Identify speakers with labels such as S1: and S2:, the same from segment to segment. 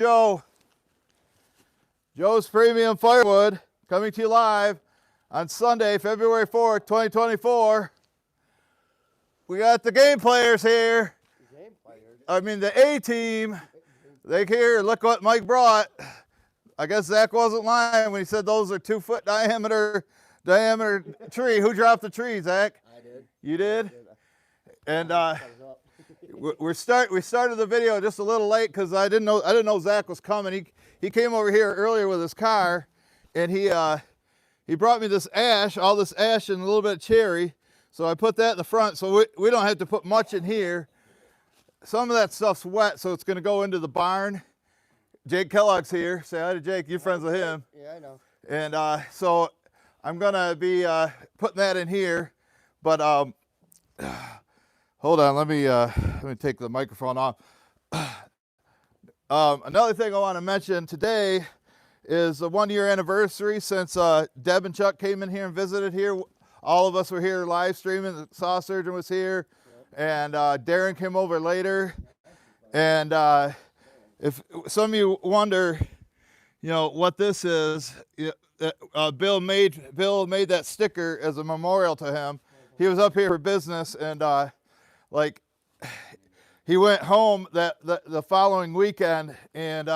S1: Joe's Premium Firewood, coming to you live on Sunday, February 4th, 2024. We got the game players here. I mean the A-team. They here, look what Mike brought. I guess Zach wasn't lying when he said those are 2-foot diameter tree. Who dropped the tree, Zach?
S2: I did.
S1: You did? And we started the video just a little late because I didn't know Zach was coming. He came over here earlier with his car, and he brought me this ash, all this ash and a little bit of cherry. So I put that in the front, so we don't have to put much in here. Some of that stuff's wet, so it's going to go into the barn. Jake Kellogg's here. Say hi to Jake. You're friends with him.
S2: Yeah, I know.
S1: And so I'm going to be putting that in here. But hold on. Let me take the microphone off. Another thing I want to mention today is the 1-year anniversary since Deb and Chuck came in here and visited here. All of us were here live streaming. The saw surgeon was here. And Darren came over later. And if some of you wonder, what this is, Bill made that sticker as a memorial to him. He was up here for business, and he went home the following weekend, and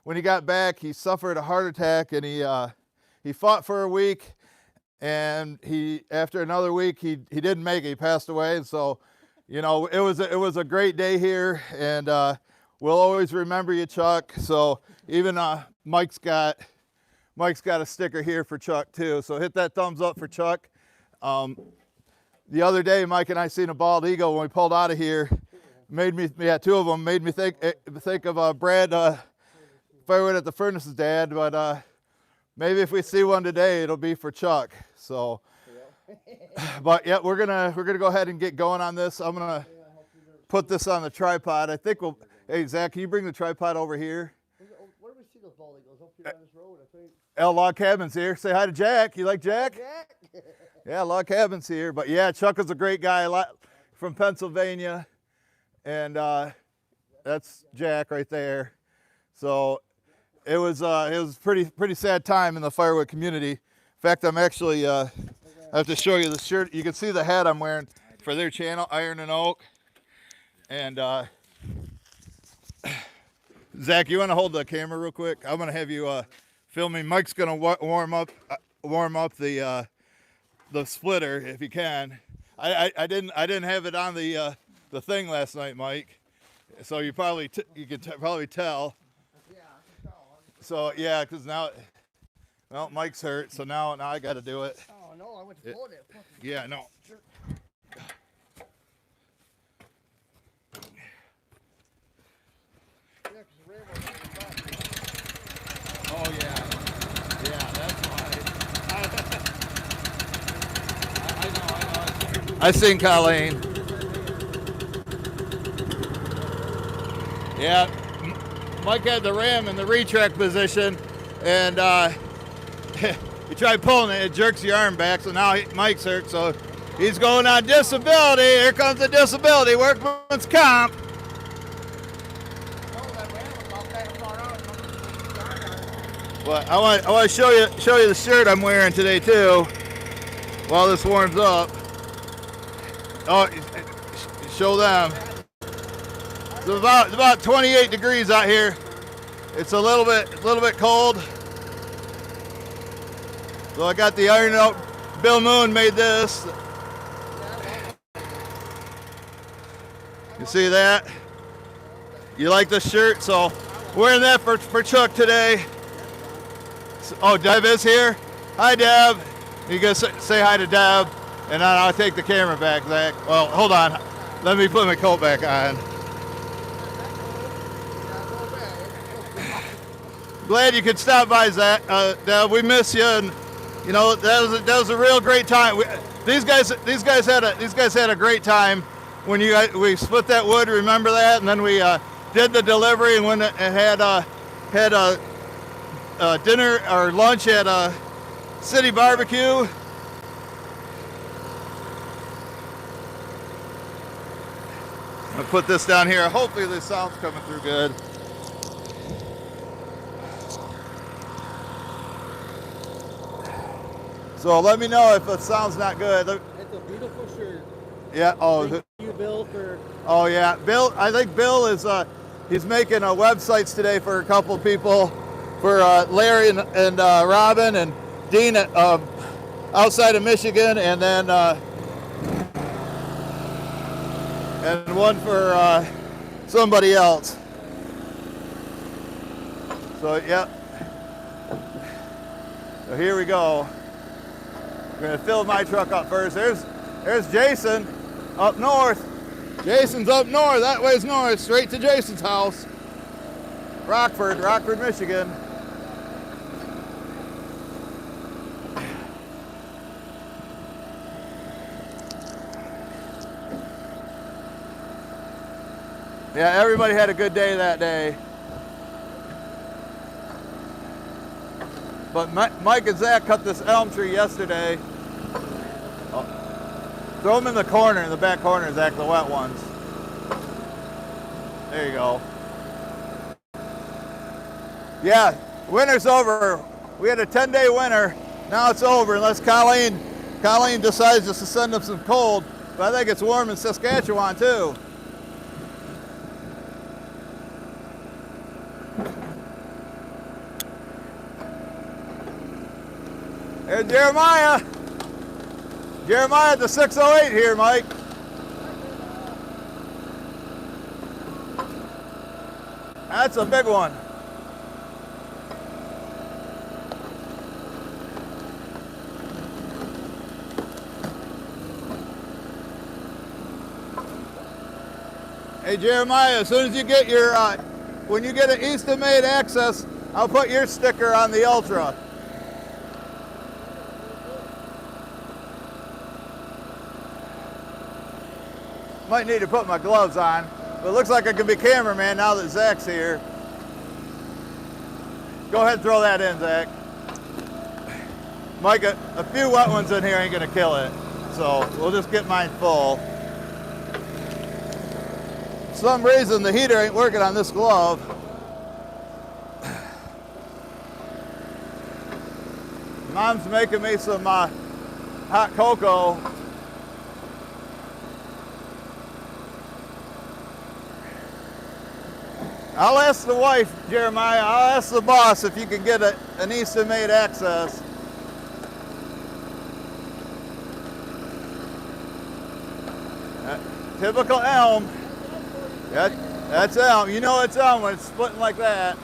S1: when he got back, he suffered a heart attack, and he fought for a week, and after another week he didn't make it. He passed away, and so it was a great day here, and we'll always remember you, Chuck. So even Mike's got a sticker here for Chuck too. So hit that thumbs up for Chuck. The other day, Mike and I seen a bald eagle when we pulled out of here. Two of them made me think of Brad Firewood at the Furnace's dad. But maybe if we see one today, it'll be for Chuck. So, but yeah, we're gonna go ahead and get going on this. I'm gonna put this on the tripod. I think we'll. Hey Zach, can you bring the tripod over here?
S2: Where do we see those bald eagles? Up here on this road, I think.
S1: Log Cabin's here. Say hi to Jack. You like Jack?
S2: Jack.
S1: Yeah, Log Cabin's here. But yeah, Chuck is a great guy, from Pennsylvania, and that's Jack right there. So it was pretty sad time in the firewood community. In fact, I'm actually I have to show you the shirt. You can see the hat I'm wearing for their channel, Iron and Oak. And Zach, you want to hold the camera real quick? I'm going to have you film me. Mike's going to warm up the splitter if he can. I didn't have it on the thing last night, Mike. So you can probably tell.
S2: Yeah, I can tell.
S1: So yeah, because now, well, Mike's hurt, so now I got to do it.
S2: Oh no, I went to blow it.
S1: Yeah, no. Oh yeah, that's why. I know. I seen Colleen. Yeah, Mike had the ram in the retract position, and he tried pulling it. It jerks the arm back, so now Mike's hurt. So he's going on disability. Here comes the disability, workman's comp. But I want to show you the shirt I'm wearing today too, while this warms up. Oh, show them. It's about 28 degrees out here. It's a little bit cold. So I got the Iron Oak. Bill Moon made this. You see that? You like this shirt? So wearing that for Chuck today. Oh, Deb is here. Hi, Deb. You guys say hi to Deb, and I'll take the camera back, Zach. Well, hold on. Let me put my coat back on. Glad you could stop by, Zach. Deb, we miss you, and that was a real great time. These guys had a great time when we split that wood. Remember that? And then we did the delivery and went and had dinner or lunch at a city barbecue. I'm gonna put this down here. Hopefully the sound's coming through good. So let me know if the sound's not good.
S2: It's a beautiful shirt.
S1: Yeah. Oh.
S2: Thank you, Bill, for.
S1: Oh yeah. Bill. I think Bill is. He's making websites today for a couple people, for Larry and Robin and Dean at, outside of Michigan, and then and one for somebody else. So yeah. So here we go. We're gonna fill my truck up first. There's Jason up north. Jason's up north. That way's north, straight to Jason's house. Rockford, Michigan. Yeah, everybody had a good day that day. But Mike and Zach cut this elm tree yesterday. Oh. Throw them in the corner, in the back corner, Zach, the wet ones. There you go. Yeah, winter's over. We had a 10-day winter. Now it's over unless Colleen decides just to send them some cold. But I think it's warm in Saskatchewan too. There's Jeremiah. Jeremiah at the 608 here, Mike. That's a big one. Hey Jeremiah, as soon as you get your, when you get an Easton made access, I'll put your sticker on the Ultra. Might need to put my gloves on, but it looks like I can be cameraman now that Zach's here. Go ahead and throw that in, Zach. Mike, a few wet ones in here ain't gonna kill it, so we'll just get mine full. For some reason the heater ain't working on this glove. Mom's making me some hot cocoa. I'll ask the wife, Jeremiah, I'll ask the boss if you can get an Easton made access. Typical elm. That's elm. You know it's elm when it's splitting like that.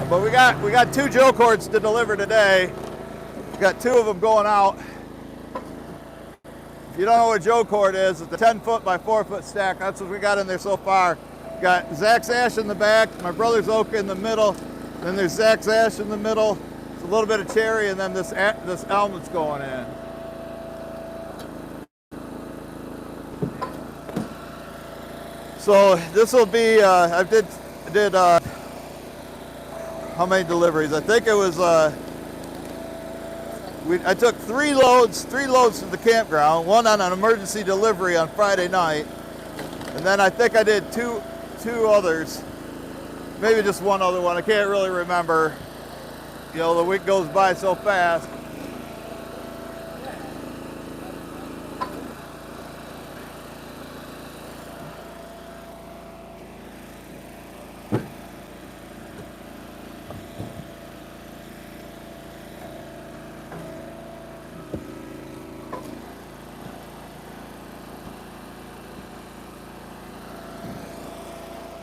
S1: But we got 2 Joe cords to deliver today. We got 2 of them going out. If you don't know what Joe cord is, it's a 10-foot by 4-foot stack. That's what we got in there so far. Got Zach's ash in the back, my brother's oak in the middle, then there's Zach's ash in the middle, it's a little bit of cherry, and then this elm that's going in. So this will be, I did how many deliveries? I think it was, I took 3 loads to the campground, 1 on an emergency delivery on Friday night, and then I think I did two others, maybe just 1 other one, I can't really remember. You know, the week goes by so fast.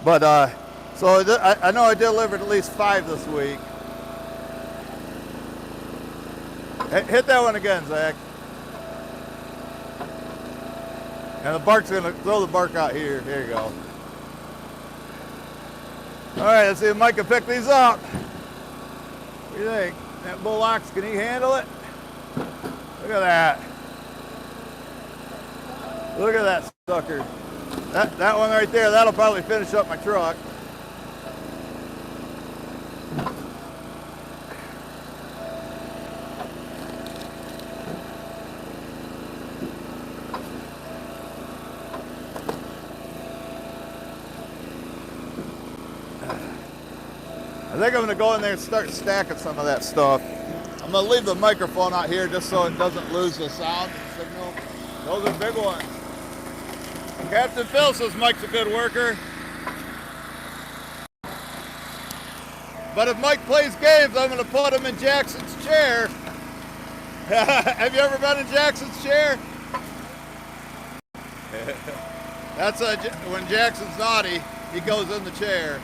S1: But so I know I delivered at least 5 this week. Hit that one again, Zach. And the bark's gonna throw the bark out here. Here you go. All right, let's see if Mike can pick these up. What do you think? That bull ox, can he handle it? Look at that. Look at that sucker. That one right there, that'll probably finish up my truck. I think I'm gonna go in there and start stacking some of that stuff. I'm gonna leave the microphone out here just so it doesn't lose the sound and signal. Those are big ones. Captain Phil says Mike's a good worker. But if Mike plays games, I'm gonna put him in Jackson's chair. Have you ever been in Jackson's chair? That's when Jackson's naughty, he goes in the chair.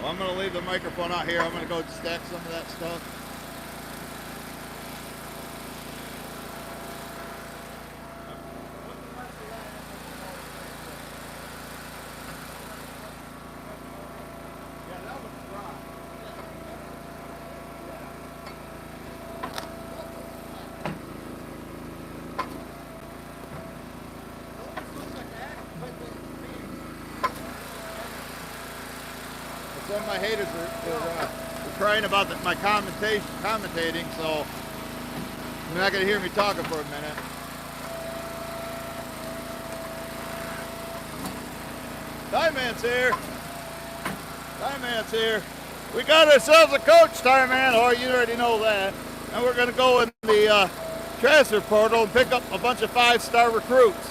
S1: Well, I'm gonna leave the microphone out here. I'm gonna go stack some of that stuff. Some of my haters are crying about my commentating, so you're not going to hear me talking for a minute. Time Man's here. Time Man's here. We got ourselves a coach, Time Man. Oh, you already know that. And we're going to go in the transfer portal and pick up a bunch of 5-star recruits.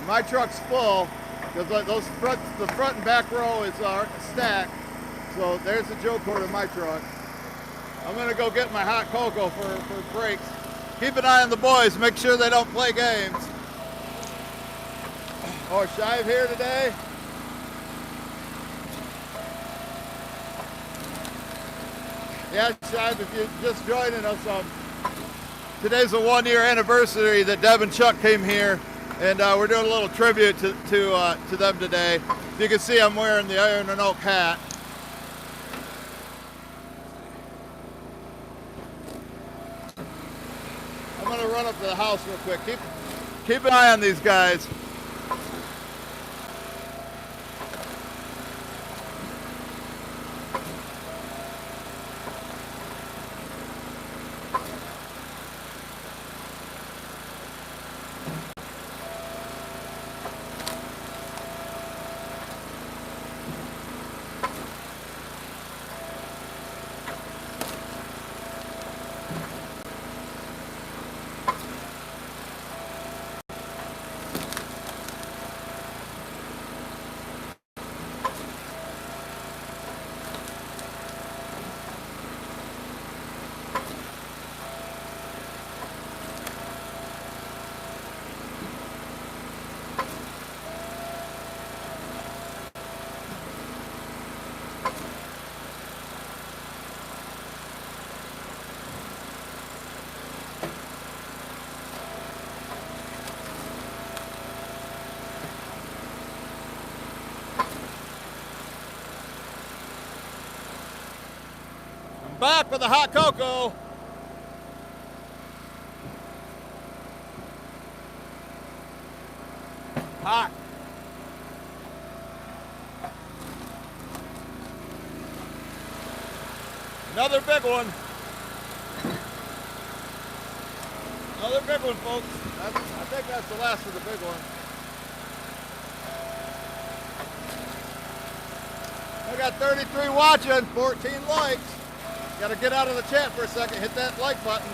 S1: My truck's full because the front and back row is stacked. So there's the Joe cord in my truck. I'm gonna go get my hot cocoa for brakes. Keep an eye on the boys. Make sure they don't play games. Oh, Shive here today. Yeah, Shive, if you're just joining us, today's the 1-year anniversary that Deb and Chuck came here. And we're doing a little tribute to them today. You can see I'm wearing the Iron and Oak hat. I'm gonna run up to the house real quick. Keep an eye on these guys. Back with the hot cocoa. Hot. Another big one. Another big one, folks. I think that's the last of the big one. I got 33 watching, 14 likes. Got to get out of the chat for a second, hit that like button.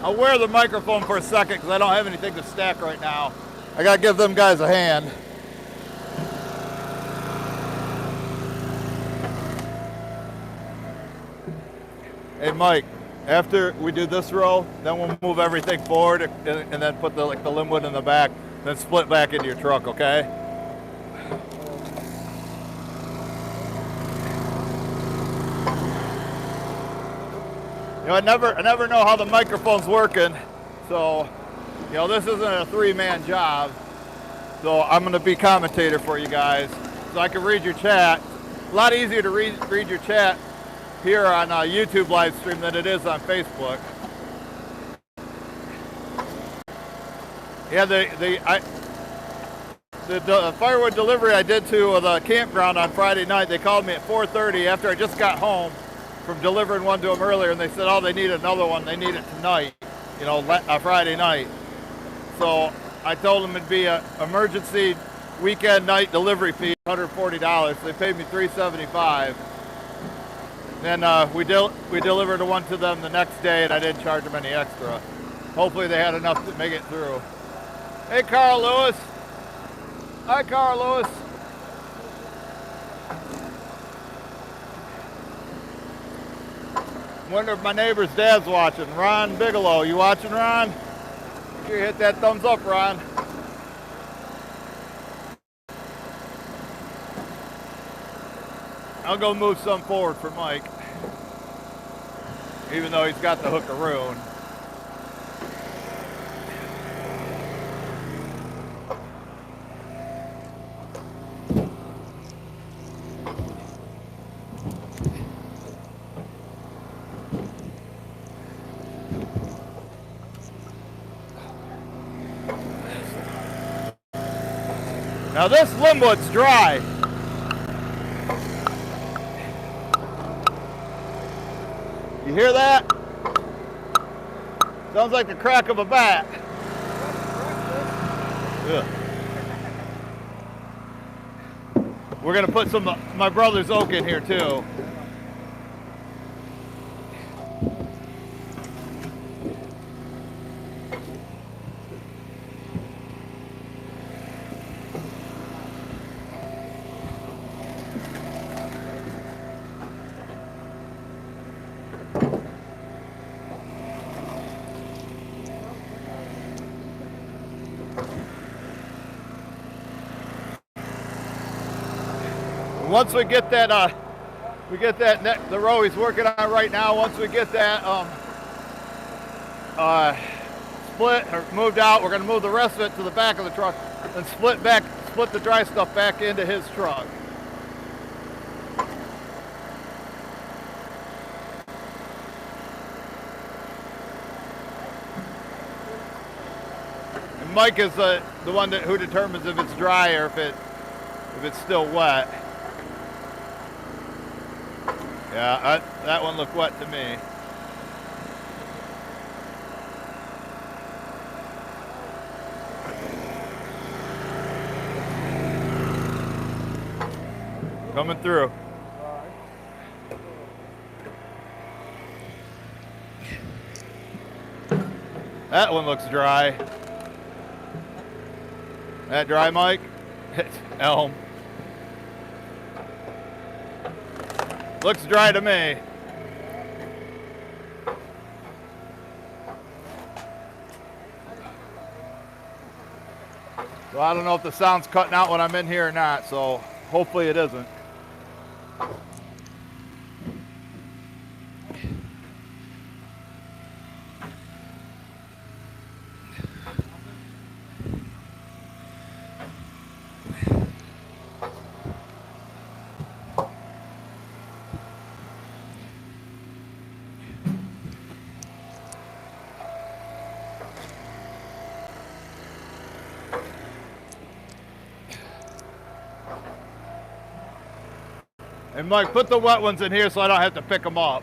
S1: I'll wear the microphone for a second because I don't have anything to stack right now. I gotta give them guys a hand. Hey Mike, after we do this row, then we'll move everything forward and then put the limbwood in the back, then split back into your truck, okay? You know, I never know how the microphone's working, so you know this isn't a three-man job. So I'm going to be commentator for you guys, so I can read your chat. A lot easier to read your chat here on YouTube live stream than it is on Facebook. Yeah, the firewood delivery I did to the campground on Friday night. They called me at 4:30 after I just got home from delivering one to them earlier, and they said, oh, they need another one. They need it tonight, you know, Friday night. So I told them it'd be an emergency weekend night delivery fee, $140. So they paid me $375. Then we delivered one to them the next day, and I didn't charge them any extra. Hopefully they had enough to make it through. Hey, Carl Lewis. Hi, Carl Lewis. Wonder if my neighbor's dad's watching. Ron Bigelow, you watching, Ron? Make sure you hit that thumbs up, Ron. I'll go move some forward for Mike, even though he's got the hookaroon. Now this limbwood's dry. You hear that? Sounds like the crack of a bat. Ugh. We're gonna put some of my brother's oak in here too. Once we get that, the row he's working on right now. Once we get that split or moved out, we're going to move the rest of it to the back of the truck and split the dry stuff back into his truck. And Mike is the one who determines if it's dry or if it's still wet. Yeah, that one looked wet to me. Coming through. That one looks dry. That dry, Mike? It's elm. Looks dry to me. So I don't know if the sound's cutting out when I'm in here or not, so hopefully it isn't. And Mike, put the wet ones in here so I don't have to pick them up.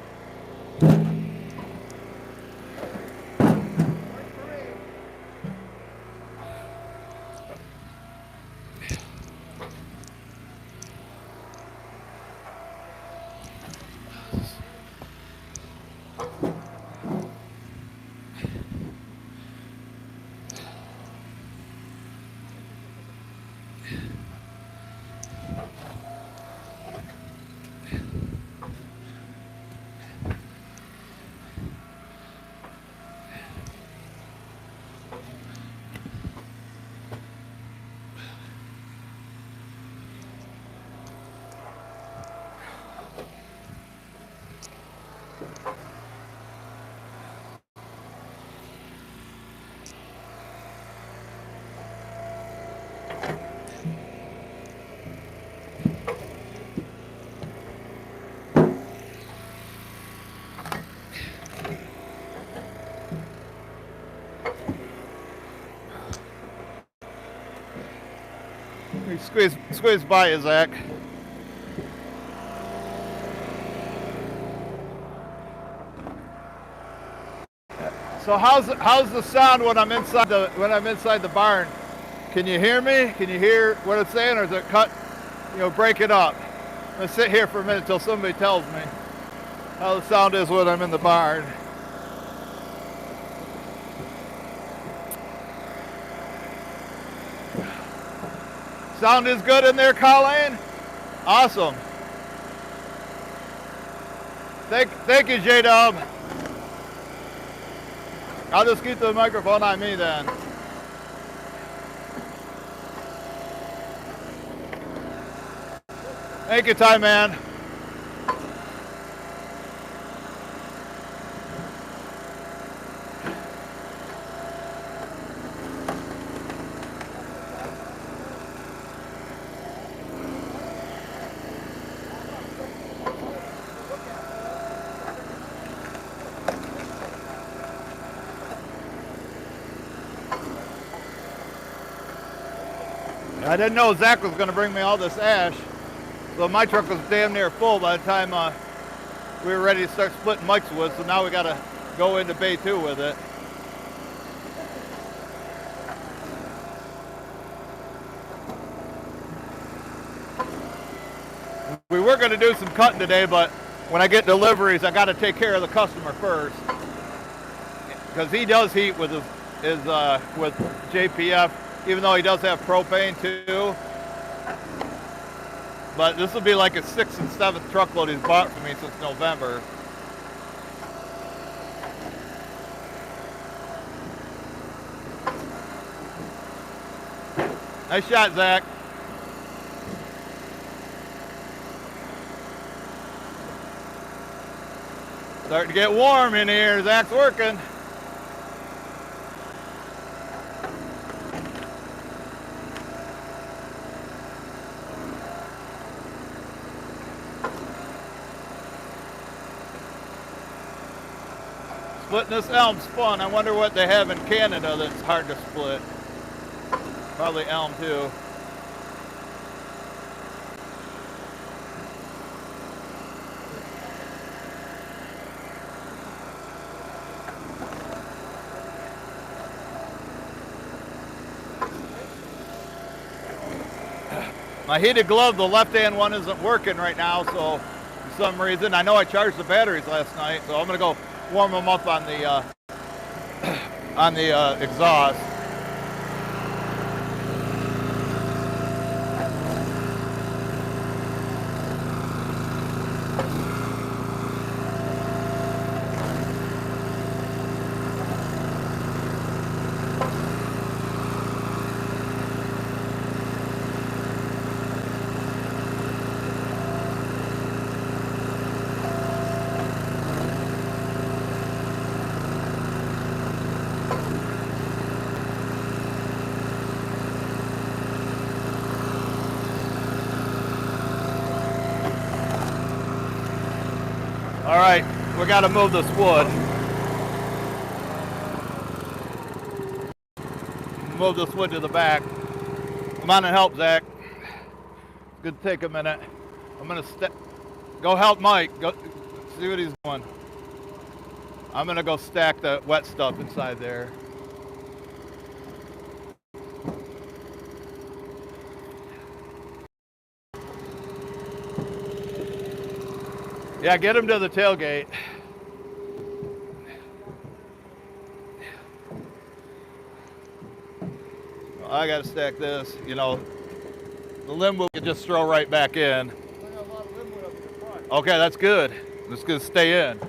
S1: Squeeze by you, Zach. So how's the sound when I'm inside the barn? Can you hear me? Can you hear what it's saying, or is it cut? Break it up. I'm gonna sit here for a minute till somebody tells me how the sound is when I'm in the barn. Sound is good in there, Colleen? Awesome. Thank you, J-Dub. I'll just keep the microphone on me then. Thank you, Ty Man. I didn't know Zach was going to bring me all this ash, so my truck was damn near full by the time we were ready to start splitting Mike's wood, so now we got to go into Bay 2 with it. We were going to do some cutting today, but when I get deliveries, I got to take care of the customer first, because he does heat with with JPF. Even though he does have propane too. But this will be like his 6th and 7th truckload he's bought for me since November. Nice shot, Zach. Starting to get warm in here. Zach's working. Splitting this elm's fun. I wonder what they have in Canada that's hard to split. Probably elm too. My heated glove, the left-hand one, isn't working right now, so for some reason, I know I charged the batteries last night, so I'm gonna go warm them up on the exhaust. All right, we got to move this wood. Move this wood to the back. Come on and help, Zach. It's gonna take a minute. I'm gonna go help Mike. Go see what he's doing. I'm gonna go stack the wet stuff inside there. Yeah, get him to the tailgate. Well, I gotta stack this, you know. The limb we can just throw right back in. Okay, that's good. It's gonna stay in.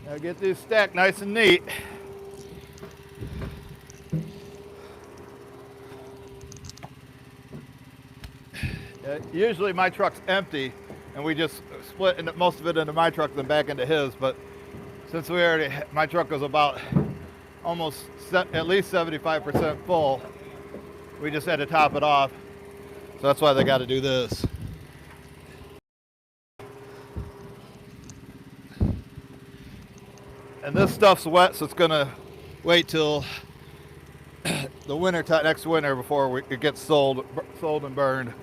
S1: Now get these stacked nice and neat. Usually my truck's empty and we just split most of it into my truck then back into his, but since my truck was about almost at least 75% full, we just had to top it off. So that's why they got to do this. And this stuff's wet, so it's gonna wait till the winter next winter before it gets sold and burned.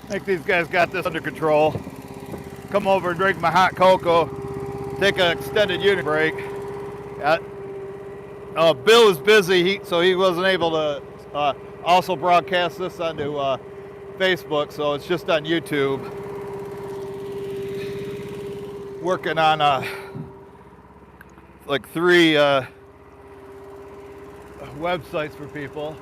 S1: I think these guys got this under control. Come over and drink my hot cocoa. Take an extended unit break. Bill is busy, so he wasn't able to also broadcast this onto Facebook, so it's just on YouTube. Working on like 3 websites for people.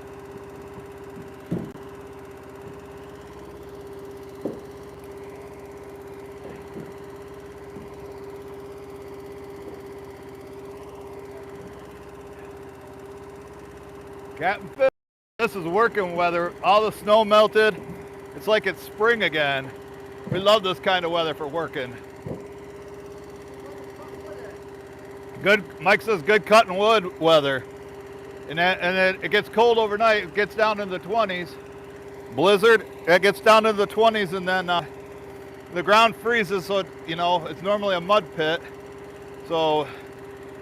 S1: Captain Phil, this is working weather. All the snow melted. It's like it's spring again. We love this kind of weather for working. Good, Mike says good cutting wood weather. And then it gets cold overnight. It gets down into the 20s. Blizzard, it gets down into the 20s, and then the ground freezes. So it's normally a mud pit. So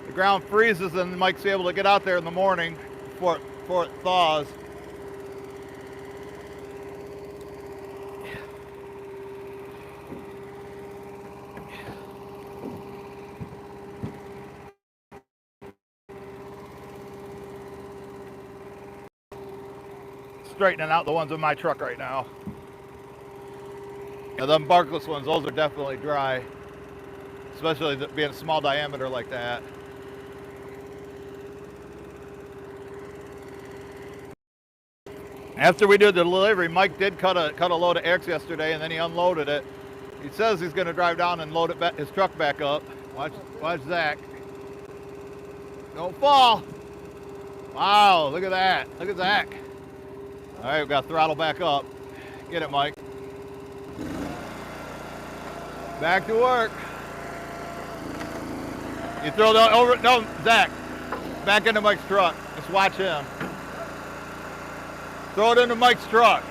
S1: the ground freezes, and Mike's able to get out there in the morning before it thaws. Straightening out the ones in my truck right now. Now, them barkless ones, those are definitely dry, especially being a small diameter like that. After we did the delivery, Mike did cut a load of eggs yesterday, and then he unloaded it. He says he's going to drive down and load his truck back up. Watch Zach. Don't fall. Wow, look at that. Look at Zach. All right, we've got to throttle back up. Get it, Mike. Back to work. You throw the over. No, Zach. Back into Mike's truck. Just watch him. Throw it into Mike's truck.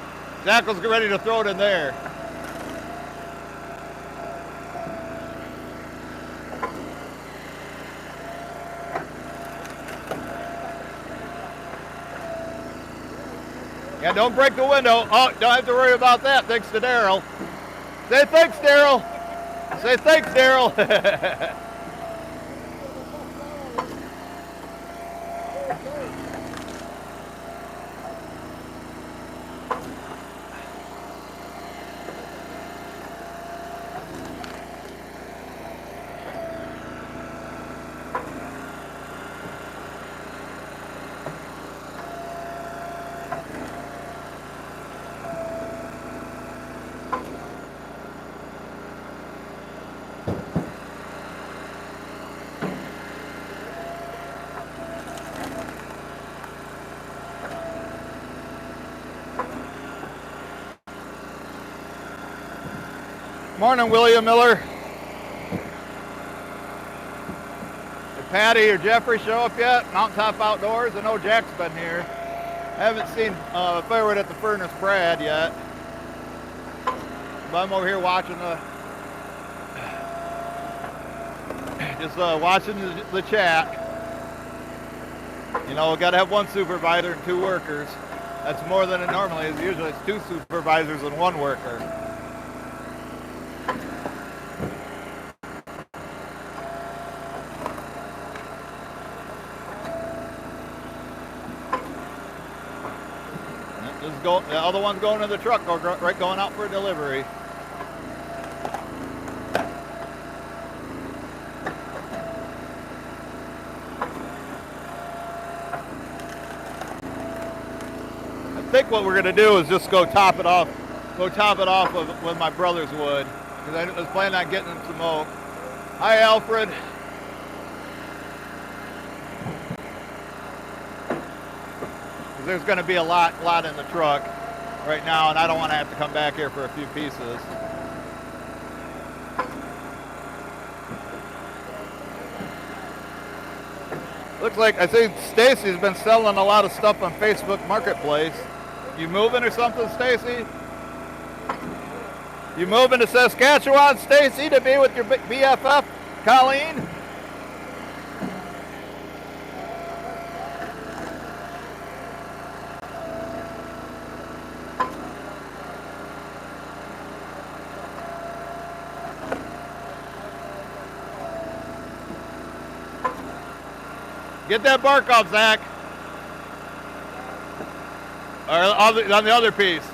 S1: Zach was ready to throw it in there. Yeah, don't break the window. Oh, don't have to worry about that. Thanks to Daryl. Say thanks, Daryl. Say thanks, Daryl. Morning, William Miller. Did Patty or Jeffrey show up yet? Mountaintop Outdoors? I know Jack's been here. I haven't seen Firewood at the Furnace Brad yet. But I'm over here watching watching the chat. You know, we got to have one supervisor and 2 workers. That's more than it normally is. Usually it's 2 supervisors and 1 worker. The other one's going in the truck, right, going out for delivery. I think what we're going to do is just go top it off with my brother's wood, because I was planning on getting some smoke. Hi, Alfred. There's going to be a lot in the truck right now, and I don't want to have to come back here for a few pieces. Looks like I think Stacy's been selling a lot of stuff on Facebook Marketplace. You moving or something, Stacy? You moving to Saskatchewan, Stacy, to be with your BFF, Colleen? Get that bark off, Zach. Or on the other piece.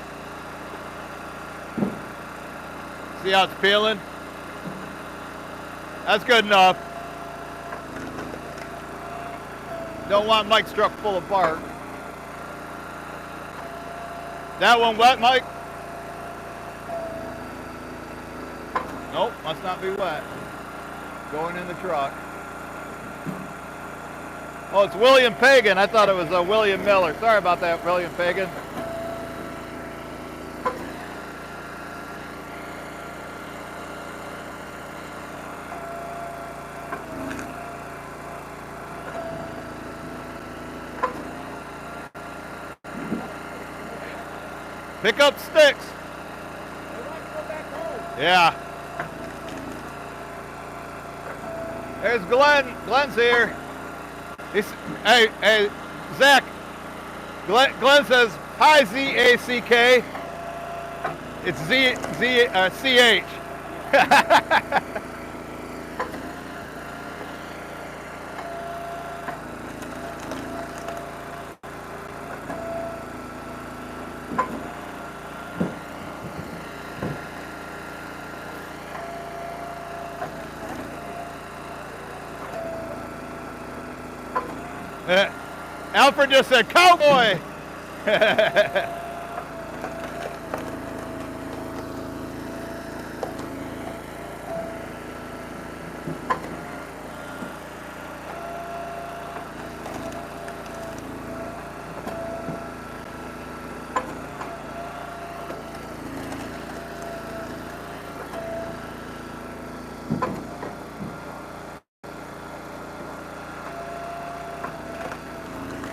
S1: See how it's peeling? That's good enough. Don't want Mike's truck full of bark. That one wet, Mike? Nope, must not be wet. Going in the truck. Oh, it's William Pagan. I thought it was William Miller. Sorry about that, William Pagan. Pick up sticks. Yeah. There's Glenn. Glenn's here. Hey, Zach. Glenn says, hi, Z-A-C-K. It's C-H. Alfred just said, cowboy!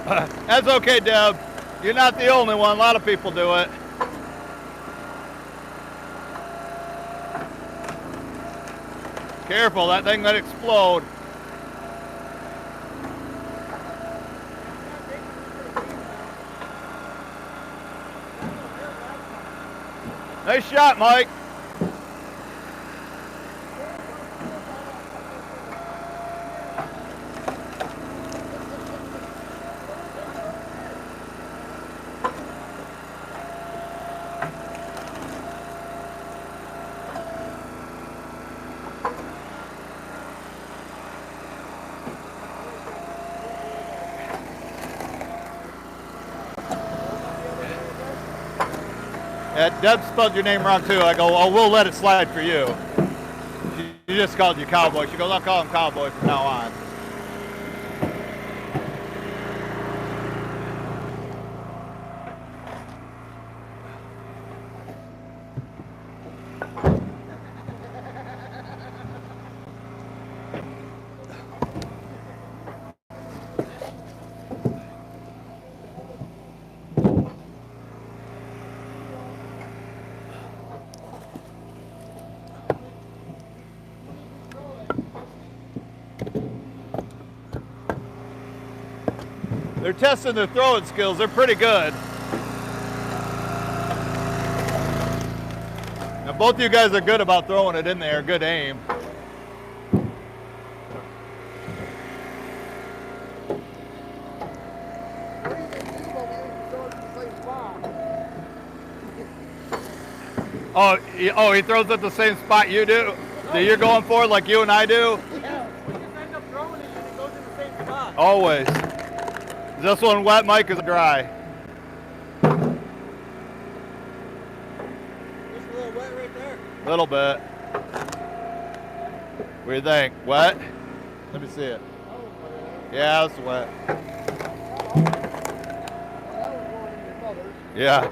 S1: That's okay, Deb. You're not the only one. A lot of people do it. Careful, that thing might explode. Nice shot, Mike. Yeah, Deb spelled your name wrong too. I go, oh, we'll let it slide for you. She just called you Cowboy. She goes, I'll call him Cowboy from now on. They're testing their throwing skills. They're pretty good. Now both of you guys are good about throwing it in there. Good aim. Oh, he throws at the same spot you do? That you're going for like you and I do?
S2: Yeah, we just end up throwing it and it goes in the same spot.
S1: Always. Is this one wet, Mike, or is it dry?
S2: Just a little wet right there.
S1: A little bit. What do you think? Wet? Let me see it. Yeah, it's wet. Yeah.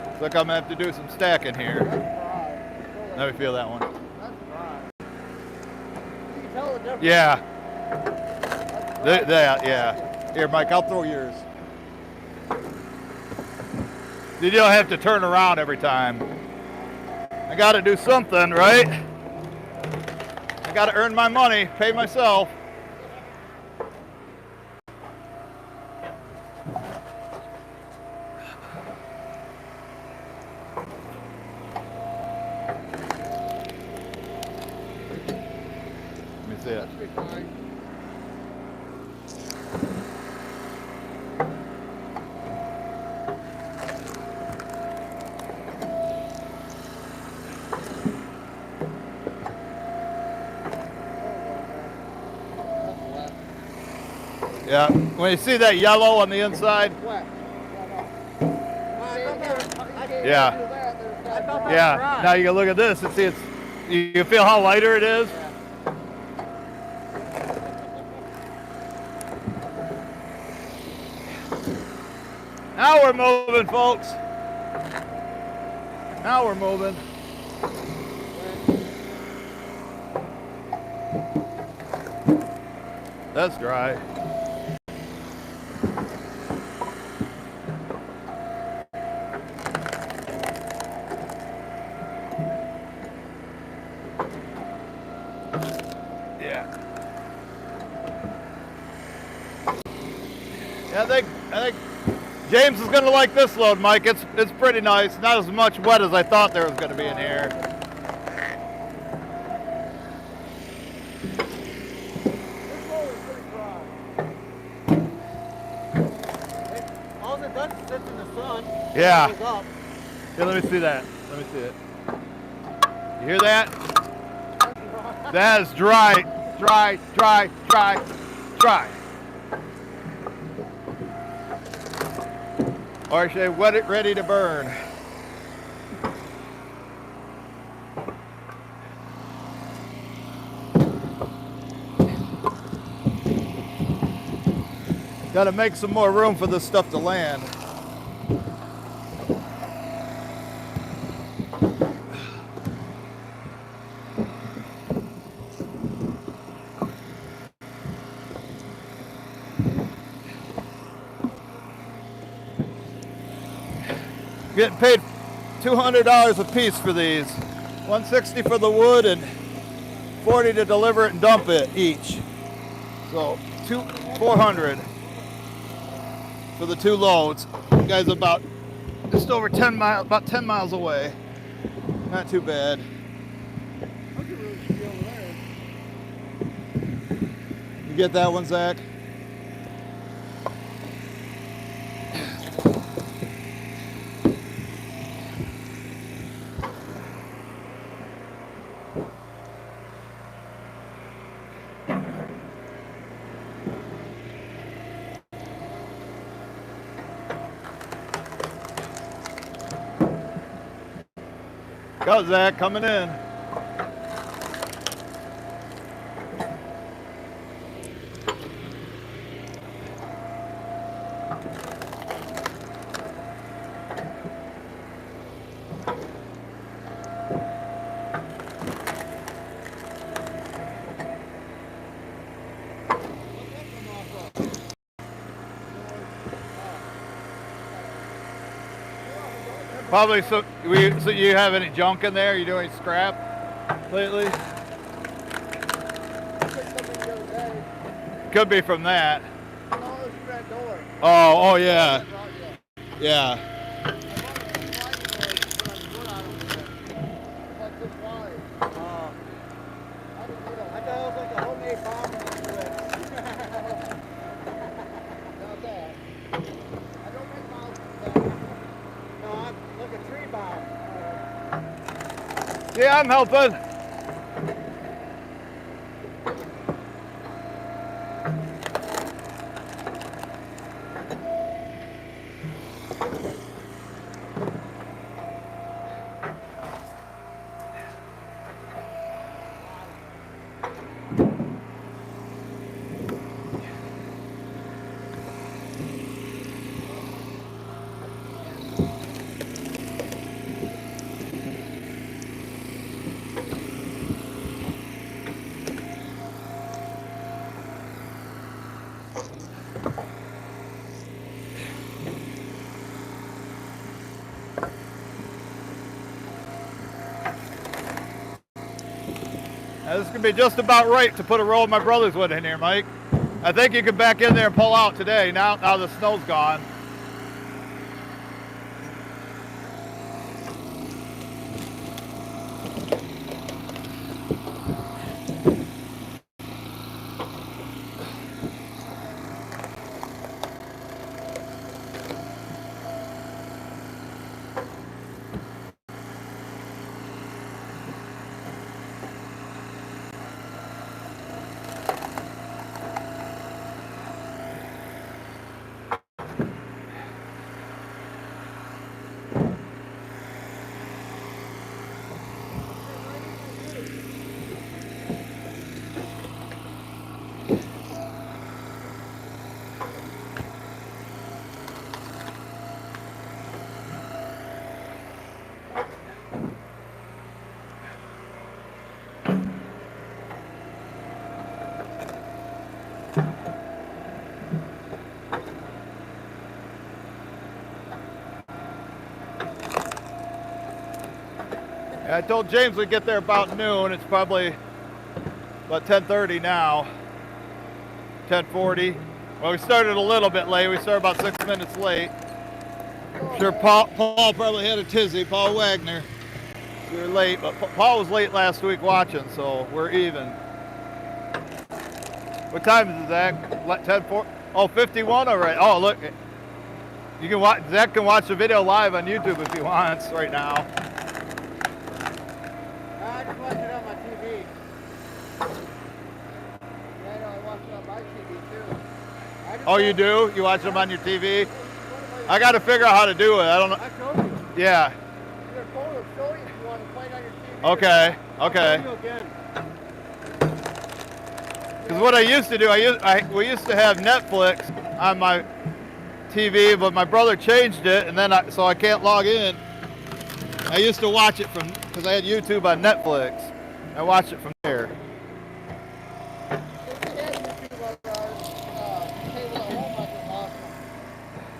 S1: Looks like I'm gonna have to do some stacking here. Let me feel that one.
S2: That's dry. You can tell the difference.
S1: Yeah. Yeah. Here, Mike, I'll throw yours. You don't have to turn around every time. I gotta do something, right? I gotta earn my money, pay myself. Let me see it. Yeah, when you see that yellow on the inside, yeah, yeah. Now you can look at this and see it's. You can feel how lighter it is. Now we're moving, folks. Now we're moving. That's dry. Yeah, I think James is going to like this load, Mike. It's pretty nice. Not as much wet as I thought there was going to be in here.
S2: This roll is pretty dry. All it does is sits in the sun.
S1: Yeah.
S2: It goes up.
S1: Here, let me see that. Let me see it. You hear that? That is dry. Dry, dry, dry, dry. Or should I wet it ready to burn? Got to make some more room for this stuff to land. getting paid $200 a piece for these. $160 for the wood and $40 to deliver it and dump it each. So $400 for the 2 loads. You guys about just over 10 miles, about 10 miles away. Not too bad.
S2: I could really see over there.
S1: You get that one, Zach? Go, Zach, coming in. Probably so you have any junk in there? You doing scrap lately? Could be from that. Oh yeah. Yeah. Yeah, I'm helping. Now, this is going to be just about right to put a roll of my brother's wood in here, Mike. I think you can back in there and pull out today, now the snow's gone. I told James we'd get there about noon. It's probably about 10:30 now. 10:40. Well, we started a little bit late. We started about 6 minutes late. I'm sure Paul probably had a tizzy, Paul Wagner. We were late, but Paul was late last week watching, so we're even. What time is it, Zach? 10:40? Oh, 51 already. Oh, look. You can watch. Zach can watch the video live on YouTube if he wants right now.
S2: I just watch it on my TV. Yeah, I know, I watch it on my TV too.
S1: Oh, you do? You watch them on your TV? I got to figure out how to do it. I don't know.
S2: I showed you.
S1: Yeah.
S2: Your phone will show you if you want to play it on your TV.
S1: Okay.
S2: I'll
S1: Okay.
S2: show you again.
S1: Because what I used to do, we used to have Netflix on my TV, but my brother changed it, and then so I can't log in. I used to watch it because I had YouTube on Netflix. I watched it from there.
S2: If you had YouTube on cable at home, that's awesome.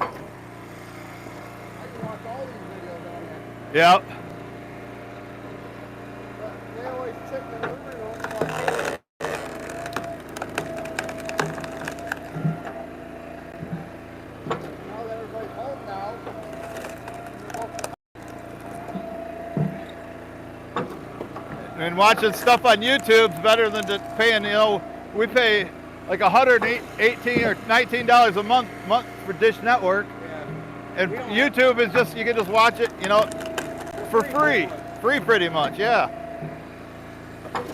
S2: I can watch all these videos
S1: Yep.
S2: But they always check the number and only like, now that everybody's home now,
S1: And watching stuff on YouTube's better than just paying, you know, we pay like $118 or $19 a month for Dish Network.
S2: yeah.
S1: And YouTube is just, you can just watch it, you know, for free. Free pretty much, yeah. I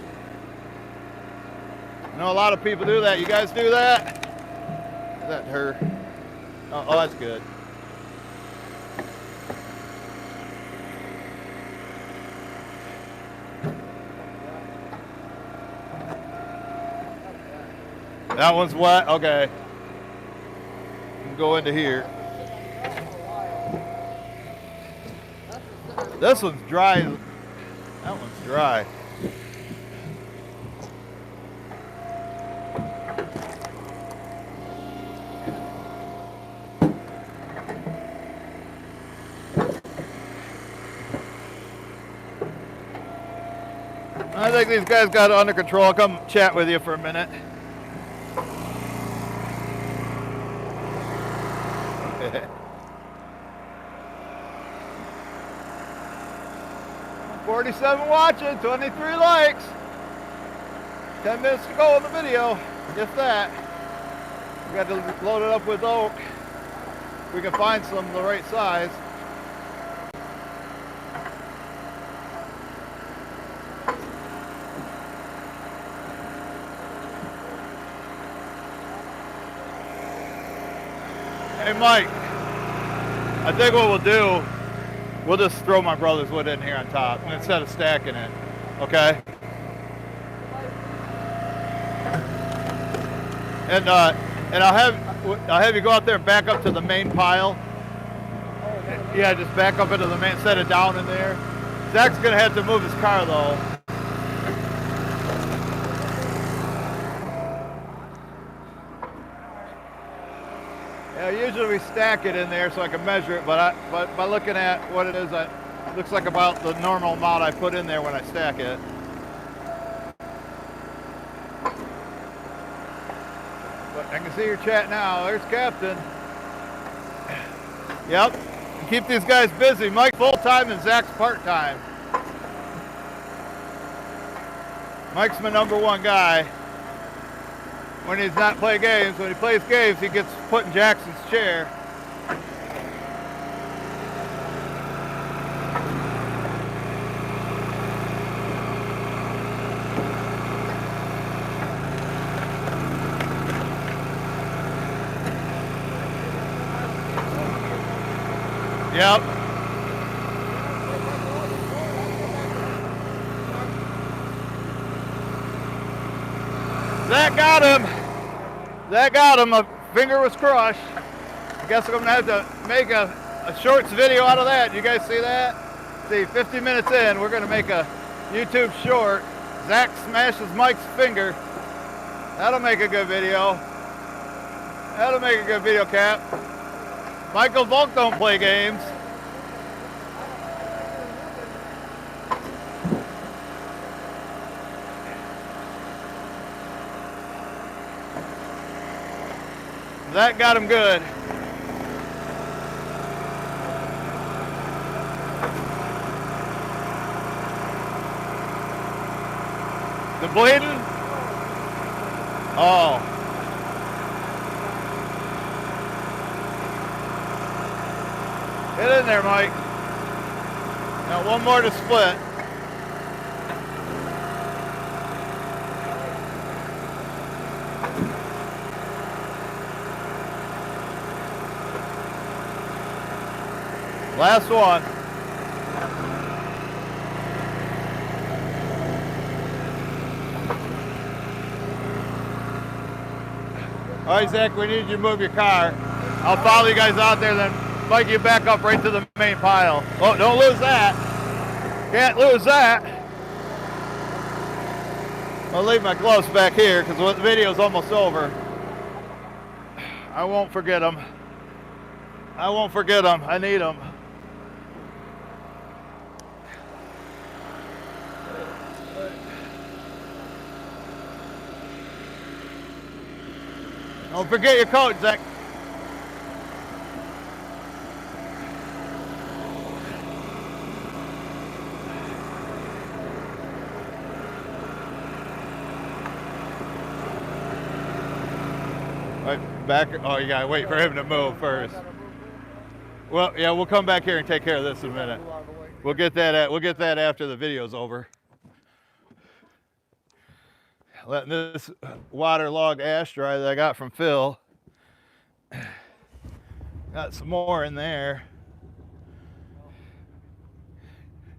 S1: know a lot of people do that. You guys do that? Is that her? Oh, that's good. That one's wet, okay. You can go into here. This one's dry. That one's dry. I think these guys got it under control. I'll come chat with you for a minute. $47 watching, 23 likes. 10 minutes to go in the video, if that. We got to load it up with oak. We can find some the right size. Hey Mike, I think what we'll do, we'll just throw my brother's wood in here on top instead of stacking it, okay? And I'll have you go out there and back up to the main pile. Yeah, just back up into the main, instead of down in there. Zach's gonna have to move his car though. Yeah, usually we stack it in there so I can measure it, but by looking at what it is, it looks like about the normal amount I put in there when I stack it. But I can see your chat now. There's Captain. Yep. Keep these guys busy. Mike full-time and Zach's part-time. Mike's my #1 guy. When he's not playing games, when he plays games, he gets put in Jackson's chair. Yep. That got him. That got him. My finger was crushed. I guess I'm gonna have to make a shorts video out of that. You guys see that? See, 50 minutes in, we're gonna make a YouTube short. Zach smashes Mike's finger. That'll make a good video. That'll make a good video, Cap. Michael Volk don't play games. That got him good. The bleeding? Oh. Get in there, Mike. Now one more to split. Last one. All right, Zach, we need you to move your car. I'll follow you guys out there, then Mike, you back up right to the main pile. Oh, don't lose that. Can't lose that. I'll leave my gloves back here because the video's almost over. I won't forget them. I won't forget them. I need them. Don't forget your coat, Zach. Right back. Oh, you gotta wait for him to move first. Well, yeah, we'll come back here and take care of this in a minute. We'll get that after the video's over. Letting this waterlogged ash dry that I got from Phil. Got some more in there.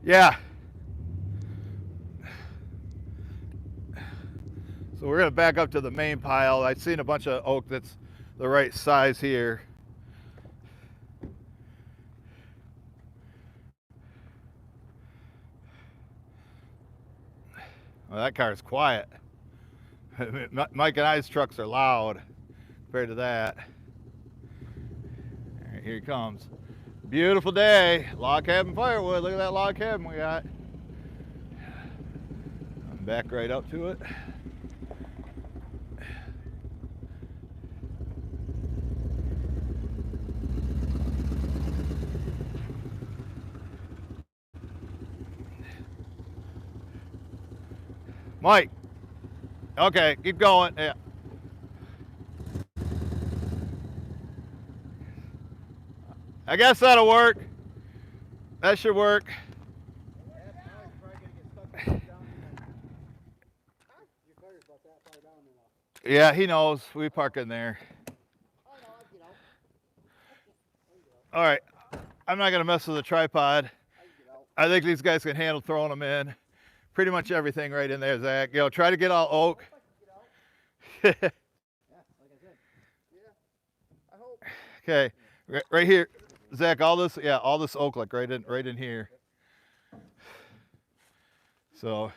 S1: Yeah. So we're gonna back up to the main pile. I've seen a bunch of oak that's the right size here. Well, that car's quiet. Mike and I's trucks are loud compared to that. All right, here he comes. Beautiful day. Log cabin Firewood. Look at that log cabin we got. I'm back right up to it. Mike. Okay, keep going. Yeah. I guess that'll work. That should work. Yeah, he knows. We park in there. All right. I'm not going to mess with the tripod. I think these guys can handle throwing them in. Pretty much everything right in there, Zach. You know, try to get all oak. Okay, right here, Zach. All this oak, like right in here. So,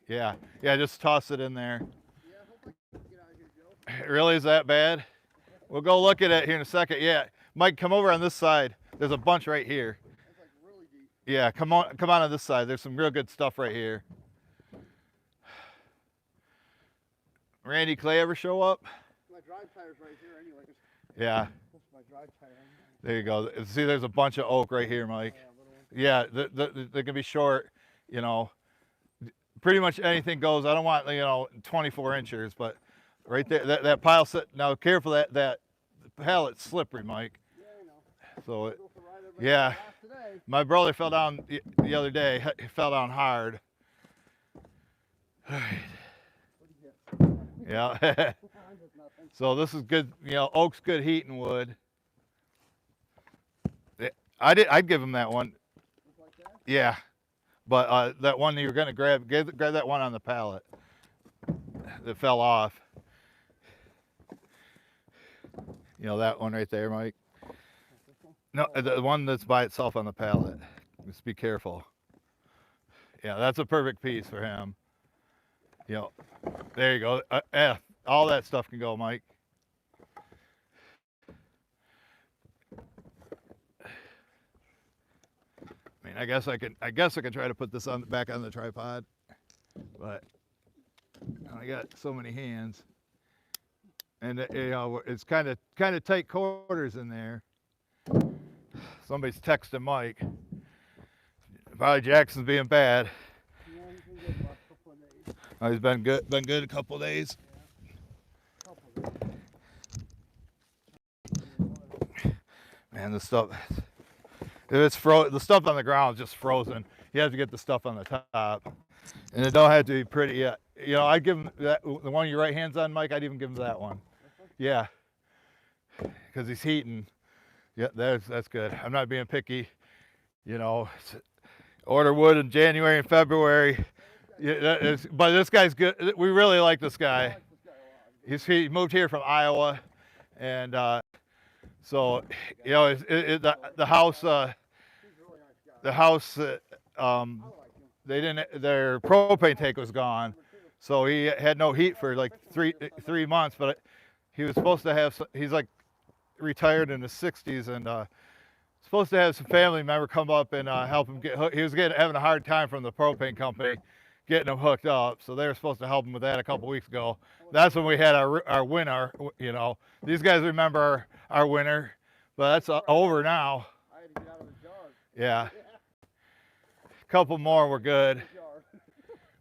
S1: yeah, just toss it in there. Really, is that bad? We'll go look at it here in a second. Yeah, Mike, come over on this side. There's a bunch right here. Yeah, come on this side. There's some real good stuff right here. Randy Clay ever show up?
S2: My drive tire's right here anyway.
S1: Yeah.
S2: My drive tire.
S1: There you go. See, there's a bunch of oak right here, Mike. Yeah, they can be short, you know. Pretty much anything goes. I don't want, 24 inches, but right there, that pile set. Now, careful, that pallet's slippery, Mike.
S2: Yeah, I know.
S1: So, yeah. My brother fell down the other day. He fell down hard. All right. Yeah. So this is good. Oak's good heating wood. I'd give him that one. Yeah. But that one that you're gonna grab that one on the pallet that fell off. That one right there, Mike. No, the one that's by itself on the pallet. Just be careful. Yeah, that's a perfect piece for him. There you go. All that stuff can go, Mike. I mean, I guess I can try to put this back on the tripod, but I got so many hands, and it's kind of tight quarters in there. Somebody's texting Mike. Probably Jackson's being bad.
S2: Yeah, he's been good about a couple of days.
S1: Oh, he's been good a couple of days. Man, the stuff. If it's the stuff on the ground is just frozen. You have to get the stuff on the top, and it don't have to be pretty. Yeah, I'd give him the one your right hand's on, Mike. I'd even give him that one. Yeah, because he's heating. Yeah, that's good. I'm not being picky. Order wood in January and February. Yeah, but this guy's good. We really like this guy. He moved here from Iowa, and so the house. Their propane tank was gone, so he had no heat for like three months. But he was supposed to have. He's like retired in the 60s, and supposed to have some family member come up and help him get. He was having a hard time from the propane company getting them hooked up. So they were supposed to help them with that a couple weeks ago. That's when we had our winter. You know, these guys remember our winter, but that's over now.
S2: I had to get out of the jar.
S1: Yeah. A couple more, we're good.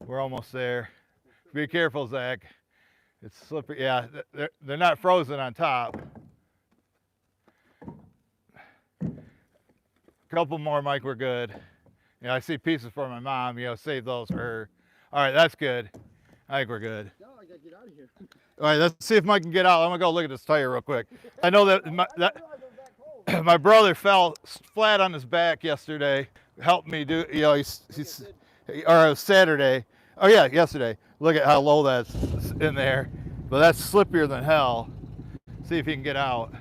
S1: We're almost there. Be careful, Zach. It's slippery. Yeah, they're not frozen on top. Couple more, Mike, we're good. You know, I see pieces for my mom. You know, save those for her. All right, that's good. I think we're good.
S2: No, I gotta get out of here.
S1: All right, let's see if Mike can get out. I'm gonna go look at this tire real quick. I know that my brother fell flat on his back yesterday. Helped me do. You know, he's or Saturday. Oh yeah, yesterday. Look at how low that's in there. But that's slippier than hell. See if he can get out.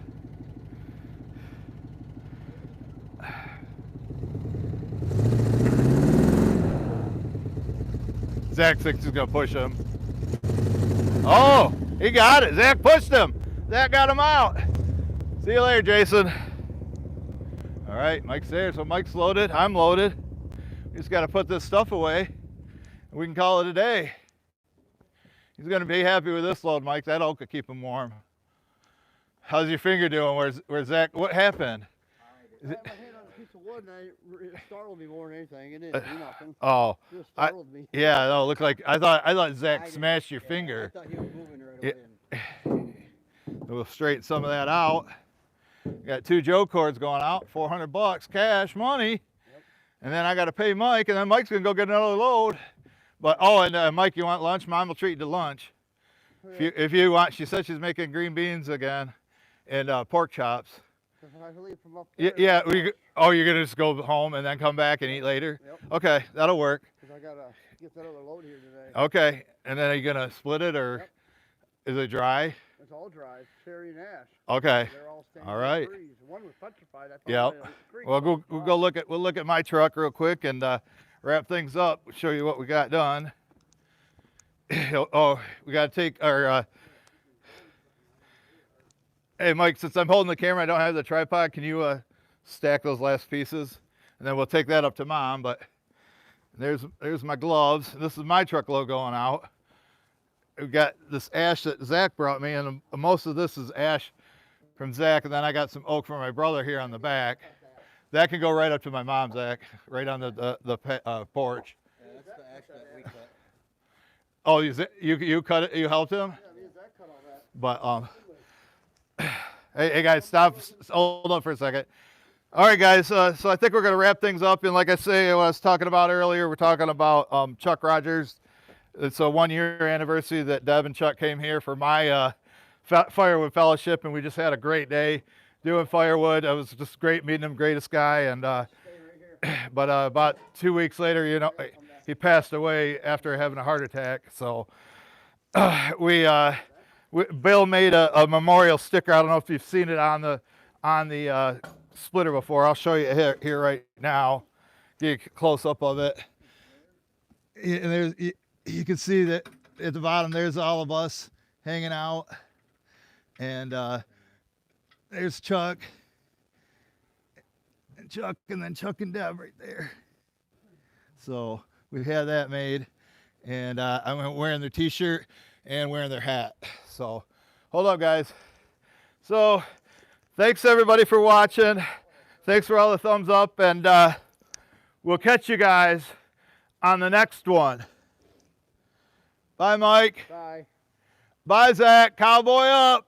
S1: Zach thinks he's gonna push him. Oh, he got it. Zach pushed him. Zach got him out. See you later, Jason. All right, Mike's there. So Mike's loaded. I'm loaded. We just got to put this stuff away, and we can call it a day. He's gonna be happy with this load, Mike. That oak could keep him warm. How's your finger doing? Where's Zach? What happened?
S2: I had my hand on a piece of wood and it startled me more than anything. It didn't do nothing.
S1: Oh,
S2: It just startled me.
S1: yeah. No, it looked like I thought Zach smashed your finger.
S2: I thought he was moving right away.
S1: We'll straighten some of that out. Got 2 Joe cords going out, $400 cash money.
S2: Yep.
S1: And then I got to pay Mike, and then Mike's gonna go get another load. But oh, and Mike, you want lunch? Mom will treat you to lunch. If you want, she said she's making green beans again, and pork chops.
S2: If I leave from up there,
S1: Yeah. You're gonna just go home and then come back and eat later?
S2: Yep.
S1: Okay, that'll work.
S2: Because I gotta get that other load here today.
S1: Okay, and then are you gonna split it, or is it dry?
S2: It's all dry. It's cherry and ash.
S1: Okay.
S2: They're all standing
S1: All right.
S2: in the trees. One was petrified. I
S1: Yep. Well, we'll look at my truck real quick and wrap things up. Show you what we got done. Oh, we got to take our. Hey, Mike, since I'm holding the camera, I don't have the tripod. Can you stack those last pieces, and then we'll take that up to Mom. But there's my gloves. This is my truckload going out. We've got this ash that Zach brought me, and most of this is ash from Zach, and then I got some oak from my brother here on the back. That can go right up to my mom, Zach, right on the porch.
S2: Yeah, that's the ash that we cut.
S1: Oh, you cut it? You helped him?
S2: Yeah, me and Zach cut all that.
S1: But hey guys, stop, hold up for a second. All right, guys. So I think we're gonna wrap things up, and like I say, what I was talking about earlier, we're talking about Chuck Rogers. It's a 1-year anniversary that Deb and Chuck came here for my Firewood Fellowship, and we just had a great day doing firewood. It was just great meeting him, greatest guy. And but about 2 weeks later, you know, he passed away after having a heart attack. So Bill made a memorial sticker. I don't know if you've seen it on the splitter before. I'll show you here right now. Get a close up of it. And you can see that at the bottom, there's all of us hanging out. And there's Chuck. And then Chuck and Deb right there. So we had that made. And I'm wearing their t-shirt and wearing their hat. So hold up, guys. So thanks everybody for watching. Thanks for all the thumbs up. And we'll catch you guys on the next one. Bye, Mike.
S2: Bye.
S1: Bye, Zach. Cowboy up.